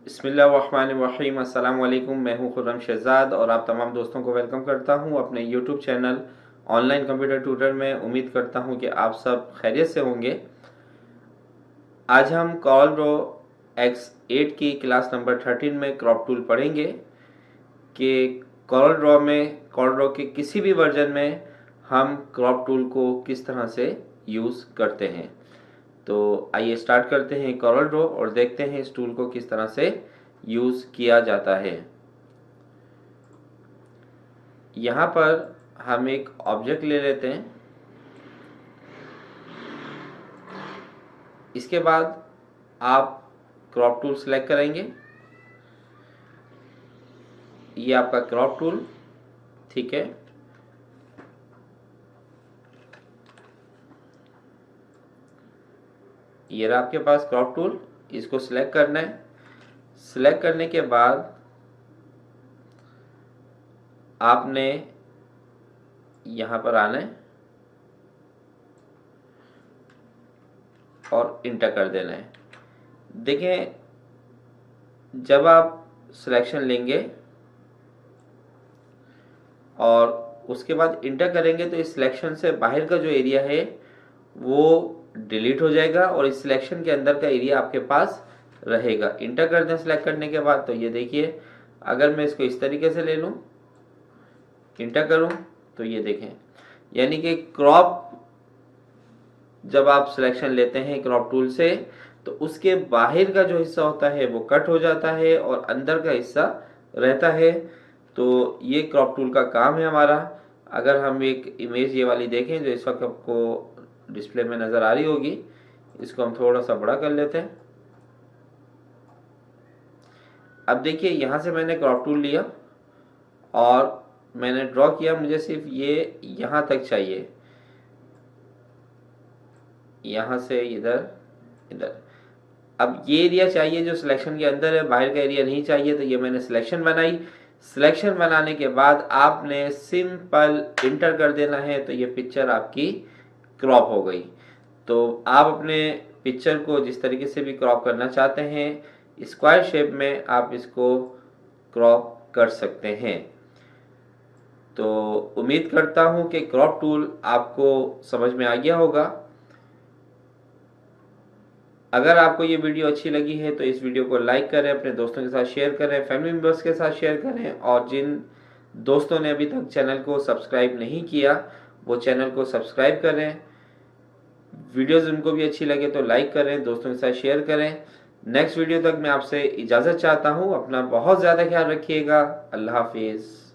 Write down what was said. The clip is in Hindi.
बिस्मिल्लाहिर्रहमानिर्रहीम। अस्सलाम वालेकुम। मैं हूं खुर्रम शहजाद और आप तमाम दोस्तों को वेलकम करता हूं अपने YouTube channel online computer tutor में। उम्मीद करता हूं कि आप सब खैरियत से होंगे। आज हम कॉर्ल ड्रॉ X8 की क्लास नंबर 13 में क्रॉप टूल पढ़ेंगे कि कॉर्ल ड्रॉ के किसी भी वर्जन में हम क्रॉप टूल को किस तरह से यूज़ करते हैं। तो आइए स्टार्ट करते हैं कॉर्ल ड्रॉ और देखते हैं इस टूल को किस तरह से यूज़ किया जाता है। यहाँ पर हम एक ऑब्जेक्ट ले लेते हैं। इसके बाद आप क्रॉप टूल सेलेक्ट करेंगे। ये आपका क्रॉप टूल, ठीक है। ये रहा आपके पास क्रॉप टूल। इसको सिलेक्ट करना है। सिलेक्ट करने के बाद आपने यहाँ पर आना है और इंटर कर देना है। देखें, जब आप सिलेक्शन लेंगे और उसके बाद इंटर करेंगे तो इस सिलेक्शन से बाहर का जो एरिया है वो डिलीट हो जाएगा और इस सिलेक्शन के अंदर का एरिया आपके पास रहेगा। इंटर कर दें सिलेक्ट करने के बाद तो ये देखिए, अगर मैं इसको इस तरीके से ले लूँ, इंटर करूँ, तो ये देखें, यानी कि क्रॉप जब आप सिलेक्शन लेते हैं क्रॉप टूल से तो उसके बाहर का जो हिस्सा होता है वो कट हो जाता है और अंदर का हिस्सा रहता है। तो ये क्रॉप टूल का काम है हमारा। अगर हम एक इमेज ये वाली देखें जो इस वक्त आपको डिस्प्ले में नज़र आ रही होगी, इसको हम थोड़ा सा बड़ा कर लेते हैं। अब देखिए, यहाँ से मैंने क्रॉप टूल लिया और मैंने ड्रॉ किया। मुझे सिर्फ ये यहाँ तक चाहिए, यहाँ से इधर इधर। अब ये एरिया चाहिए जो सिलेक्शन के अंदर है, बाहर का एरिया नहीं चाहिए। तो ये मैंने सिलेक्शन बनाई। सिलेक्शन बनाने के बाद आपने सिंपल इंटर कर देना है तो ये पिक्चर आपकी क्रॉप हो गई। तो आप अपने पिक्चर को जिस तरीके से भी क्रॉप करना चाहते हैं स्क्वायर शेप में आप इसको क्रॉप कर सकते हैं। तो उम्मीद करता हूं कि क्रॉप टूल आपको समझ में आ गया होगा। अगर आपको ये वीडियो अच्छी लगी है तो इस वीडियो को लाइक करें, अपने दोस्तों के साथ शेयर करें, फैमिली मेम्बर्स के साथ शेयर करें और जिन दोस्तों ने अभी तक चैनल को सब्सक्राइब नहीं किया वो चैनल को सब्सक्राइब करें। वीडियोस उनको भी अच्छी लगे तो लाइक करें, दोस्तों के साथ शेयर करें। नेक्स्ट वीडियो तक मैं आपसे इजाज़त चाहता हूँ। अपना बहुत ज़्यादा ख्याल रखिएगा। अल्लाह हाफिज़।